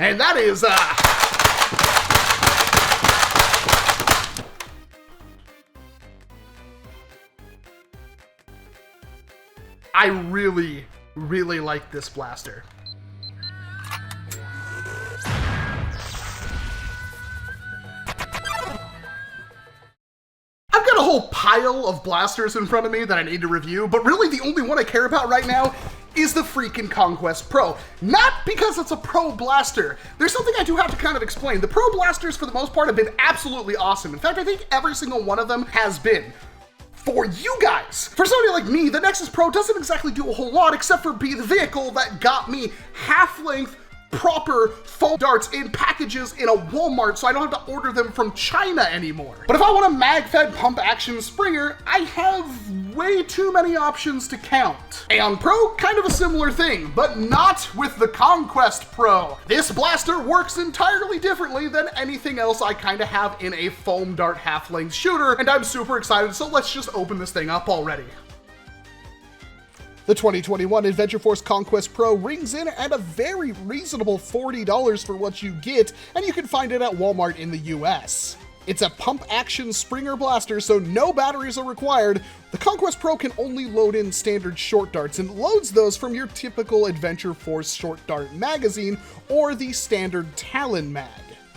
And that is, I really, really like this blaster. I've got a whole pile of blasters in front of me that I need to review, but really the only one I care about right now is the freaking Conquest Pro. Not because it's a pro blaster. There's something I do have to kind of explain. The pro blasters, for the most part, have been absolutely awesome. In fact, I think every single one of them has been. For you guys, for somebody like me, the Nexus Pro doesn't exactly do a whole lot except for be the vehicle that got me half-length, proper foam darts in packages in a Walmart so I don't have to order them from China anymore. But if I want a mag-fed pump-action Springer, I have way too many options to count. Aeon Pro, kind of a similar thing, but not with the Conquest Pro. This blaster works entirely differently than anything else I kind of have in a foam dart half-length shooter, and I'm super excited, so let's just open this thing up already. The 2021 Adventure Force Conquest Pro rings in at a very reasonable $40 for what you get, and you can find it at Walmart in the US. It's a pump-action Springer blaster, so no batteries are required. The Conquest Pro can only load in standard short darts, and loads those from your typical Adventure Force short dart magazine or the standard Talon mag.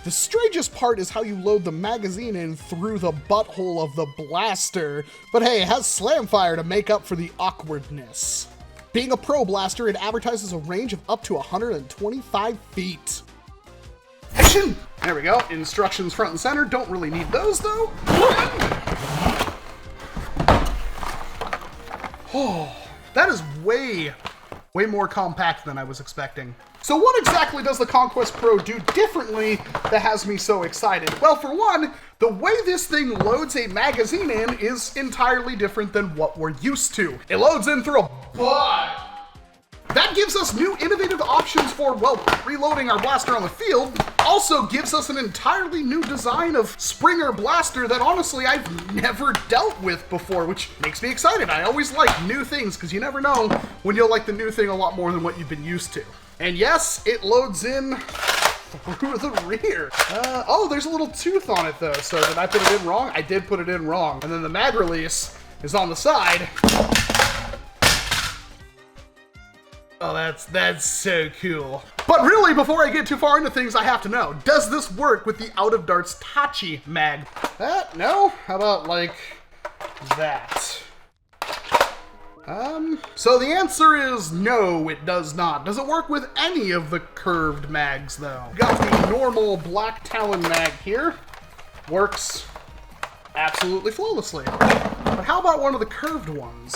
The strangest part is how you load the magazine in through the butthole of the blaster, but hey, it has slamfire to make up for the awkwardness. Being a pro blaster, it advertises a range of up to 125 feet. Action! There we go, instructions front and center, don't really need those though. Oh, that is way more compact than I was expecting. So what exactly does the Conquest Pro do differently that has me so excited? Well, for one, the way this thing loads a magazine in is entirely different than what we're used to. It loads in through a butt. That gives us new innovative options for, well, reloading our blaster on the field. Also gives us an entirely new design of Springer blaster that honestly I've never dealt with before, which makes me excited. I always like new things because you never know when you'll like the new thing a lot more than what you've been used to. And yes, it loads in through the rear. Oh, there's a little tooth on it though, so did I put it in wrong? I did put it in wrong. And then the mag release is on the side. Oh, that's so cool. But really, before I get too far into things, I have to know, does this work with the Out of Darts Tachi mag? No? How about like that? So the answer is no, it does not. Does it work with any of the curved mags though? Got the normal black Talon mag here. Works absolutely flawlessly. But how about one of the curved ones?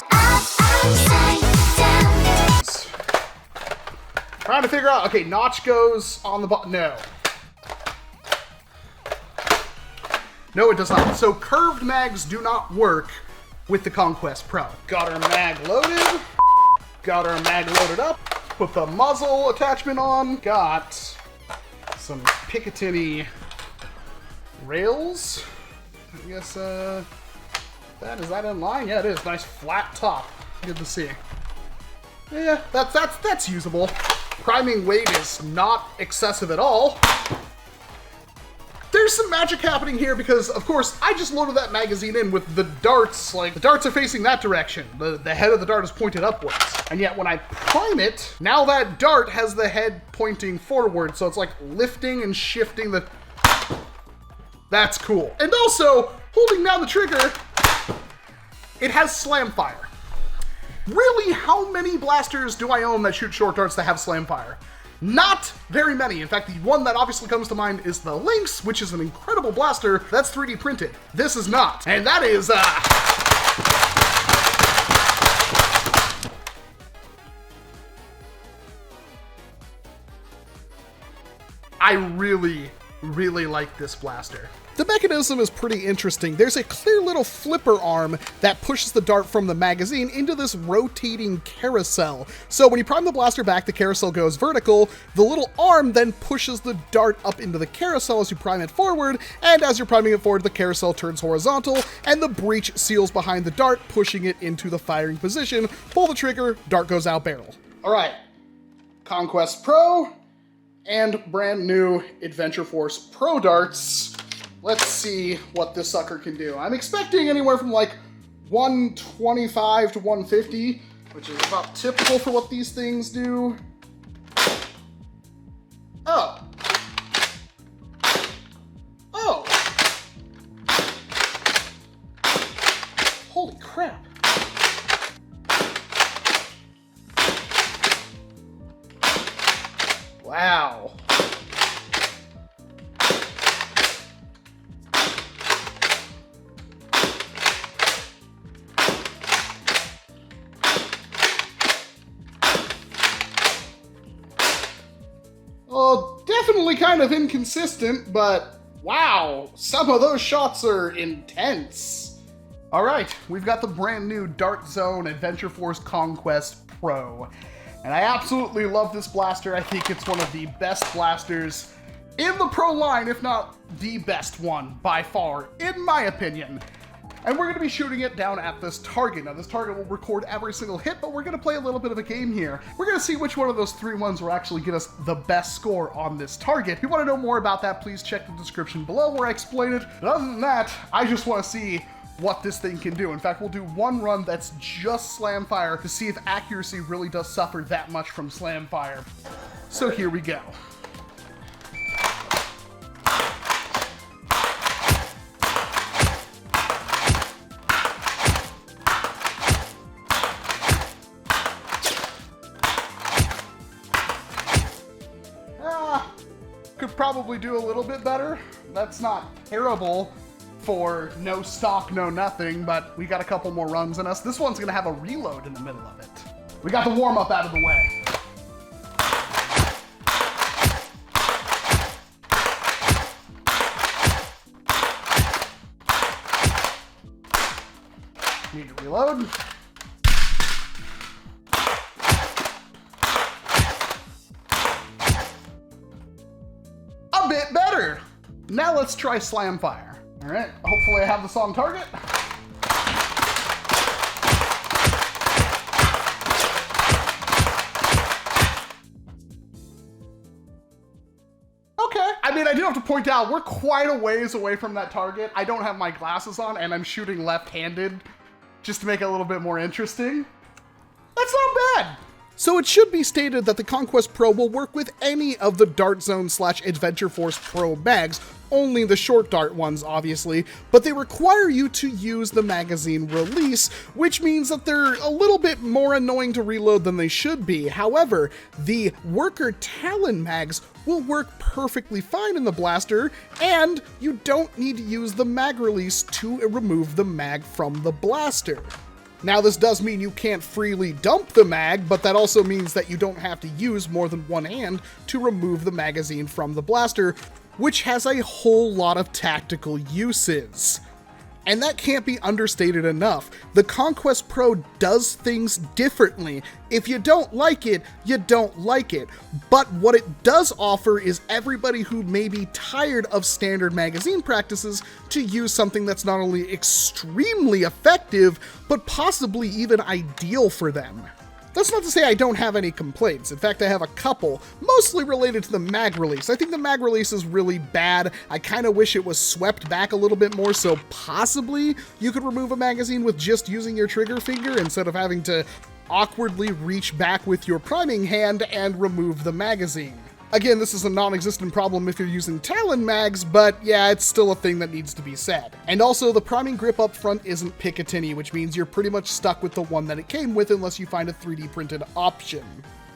Trying to figure out, okay, notch goes on the bottom, no. No, it does not. So curved mags do not work with the Conquest Pro. Got our mag loaded. Got our mag loaded up. Put the muzzle attachment on. Got some Picatinny rails. I guess, is that in line? Yeah, it is. Nice flat top. Good to see. Yeah, that's usable. Priming weight is not excessive at all. There's some magic happening here because, of course, I just loaded that magazine in with the darts, like, the darts are facing that direction. The head of the dart is pointed upwards. And yet when I prime it, now that dart has the head pointing forward, so it's like lifting and shifting the... That's cool. And also, holding down the trigger, it has slam fire. Really, how many blasters do I own that shoot short darts that have slam fire? Not very many. In fact, the one that obviously comes to mind is the Lynx, which is an incredible blaster that's 3D printed. This is not. And that is, I really like this blaster. The mechanism is pretty interesting. There's a clear little flipper arm that pushes the dart from the magazine into this rotating carousel. So when you prime the blaster back, the carousel goes vertical. The little arm then pushes the dart up into the carousel as you prime it forward, and as you're priming it forward, the carousel turns horizontal, and the breech seals behind the dart, pushing it into the firing position. Pull the trigger, dart goes out barrel. All right, Conquest Pro, and brand new Adventure Force Pro darts. Let's see what this sucker can do. I'm expecting anywhere from like 125 to 150, which is about typical for what these things do. Oh. Oh. Holy crap. Wow. Well, definitely kind of inconsistent, but wow, some of those shots are intense. All right, we've got the brand new Dart Zone Adventure Force Conquest Pro. And I absolutely love this blaster. I think it's one of the best blasters in the Pro line, if not the best one by far, in my opinion. And we're going to be shooting it down at this target. Now, this target will record every single hit, but we're going to play a little bit of a game here. We're going to see which one of those 3 ones will actually get us the best score on this target. If you want to know more about that, please check the description below where I explain it. But other than that, I just want to see what this thing can do. In fact, we'll do one run that's just slam fire to see if accuracy really does suffer that much from slam fire. So here we go. Could probably do a little bit better. That's not terrible for no stock, no nothing, but we got a couple more runs in us. This one's gonna have a reload in the middle of it. We got the warm-up out of the way. Need to reload. A bit better. Now let's try slam fire. All right, hopefully I have this on target. Okay. I mean, I do have to point out, we're quite a ways away from that target. I don't have my glasses on, and I'm shooting left-handed just to make it a little bit more interesting. That's not bad. So it should be stated that the Conquest Pro will work with any of the Dart Zone / Adventure Force Pro mags, only the short dart ones, obviously, but they require you to use the magazine release, which means that they're a little bit more annoying to reload than they should be. However, the Worker Talon mags will work perfectly fine in the blaster, and you don't need to use the mag release to remove the mag from the blaster. Now, this does mean you can't freely dump the mag, but that also means that you don't have to use more than one hand to remove the magazine from the blaster, which has a whole lot of tactical uses. And that can't be understated enough. The Conquest Pro does things differently. If you don't like it, you don't like it. But what it does offer is everybody who may be tired of standard magazine practices to use something that's not only extremely effective, but possibly even ideal for them. That's not to say I don't have any complaints. In fact, I have a couple, mostly related to the mag release. I think the mag release is really bad. I kind of wish it was swept back a little bit more, so possibly you could remove a magazine with just using your trigger finger instead of having to awkwardly reach back with your priming hand and remove the magazine. Again, this is a non-existent problem if you're using Talon mags, but yeah, it's still a thing that needs to be said. And also, the priming grip up front isn't Picatinny, which means you're pretty much stuck with the one that it came with unless you find a 3D printed option.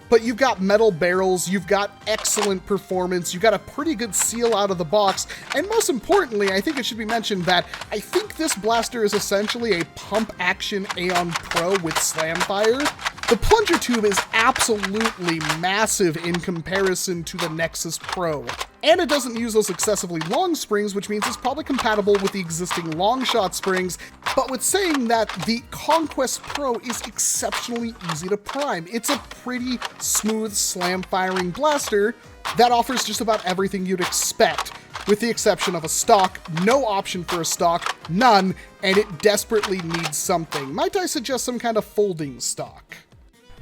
But you've got metal barrels, you've got excellent performance, you've got a pretty good seal out of the box, and most importantly, I think it should be mentioned that I think this blaster is essentially a pump-action Aeon Pro with slamfire. The plunger tube is absolutely massive in comparison to the Nexus Pro. And it doesn't use those excessively long springs, which means it's probably compatible with the existing long shot springs. But with saying that, the Conquest Pro is exceptionally easy to prime. It's a pretty smooth slam firing blaster that offers just about everything you'd expect, with the exception of a stock, no option for a stock, none, and it desperately needs something. Might I suggest some kind of folding stock?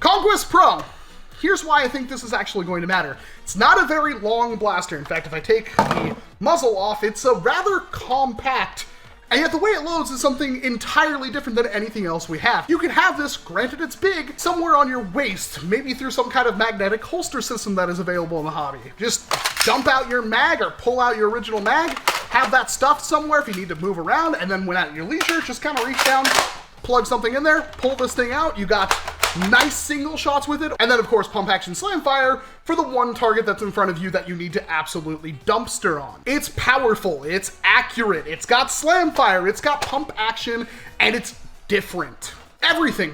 Conquest Pro! Here's why I think this is actually going to matter. It's not a very long blaster. In fact, if I take the muzzle off, it's a rather compact, and yet the way it loads is something entirely different than anything else we have. You can have this, granted it's big, somewhere on your waist, maybe through some kind of magnetic holster system that is available in the hobby. Just dump out your mag or pull out your original mag, have that stuffed somewhere if you need to move around, and then when at your leisure, just kind of reach down, plug something in there, pull this thing out, you got nice single shots with it, and then of course pump action slam fire for the one target that's in front of you that you need to absolutely dumpster on. It's powerful, it's accurate, it's got slam fire, it's got pump action, and it's different. Everything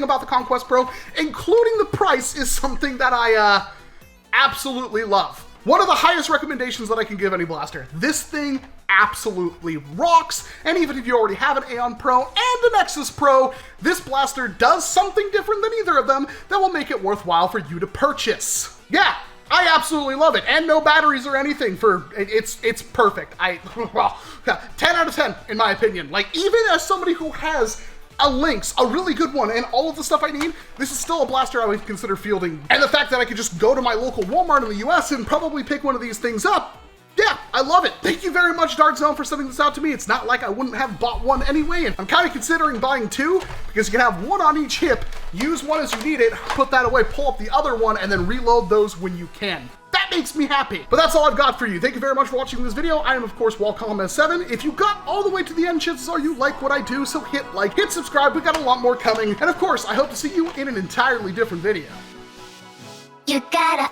about the Conquest Pro, including the price, is something that I absolutely love. One of the highest recommendations that I can give any blaster. This thing absolutely rocks, and even if you already have an Aeon Pro and a Nexus Pro, this blaster does something different than either of them that will make it worthwhile for you to purchase. Yeah, I absolutely love it, and no batteries or anything for, it's perfect. 10 out of 10 in my opinion. Like, even as somebody who has a Lynx, a really good one, and all of the stuff I need, this is still a blaster I would consider fielding. And the fact that I could just go to my local Walmart in the US and probably pick one of these things up, yeah, I love it. Thank you very much, Dark Zone, for sending this out to me. It's not like I wouldn't have bought one anyway, and I'm kind of considering buying two, because you can have one on each hip, use one as you need it, put that away, pull up the other one, and then reload those when you can. That makes me happy. But that's all I've got for you. Thank you very much for watching this video. I am, of course, Walcom S7. If you got all the way to the end, chances are you like what I do, so hit like, hit subscribe. We've got a lot more coming. And of course, I hope to see you in an entirely different video. You gotta